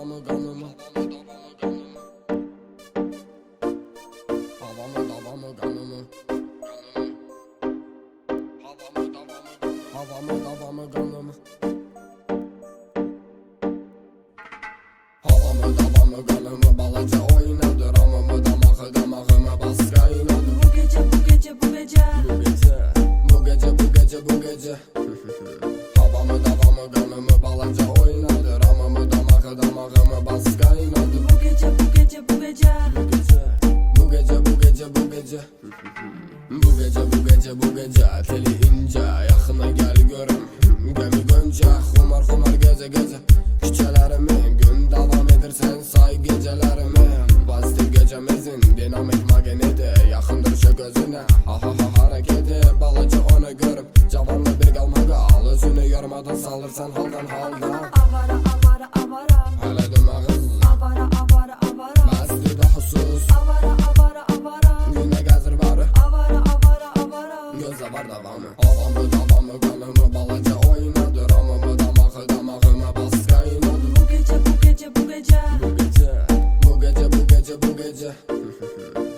davamı kanımı. Havamı davamı kanımı. Havamı davamı kanımı. Havamı davamı kanımı balaca oynadı. Ramımı damağımı bas kaynadı. Bu gece bu gece bu gece Bu gece bu gece bu gece Havamı davamı kanımı balaca oynadı. Ramımı damağımı bas kaynadı. Bu gece bu gece bu gece Bu gece bu gece bu gece Bu gece bu gece bu gece teli ince yakına gel görüm. Gemi gönce kumar kumar gece gece küçelerimi gün devam edirsen say gecelerimi. Bastil gecemizin dinamik magneti yakındır şu gözüne. Ha ha ha hareketi balaca onu görüp cavanlı bir kalmaga al özünü yormadan salırsan haldan haldan. Avara avara avara Hele dümağız avara avara avara bastil de husus avara avara avara güne gazır barı avara avara avara göze var davamı. Havamı davamı kanımı balaca oynadı. Ramımı damağımı bas kaynadı. Bu gece bu gece bu gece Bu gece bu gece bu gece bu gece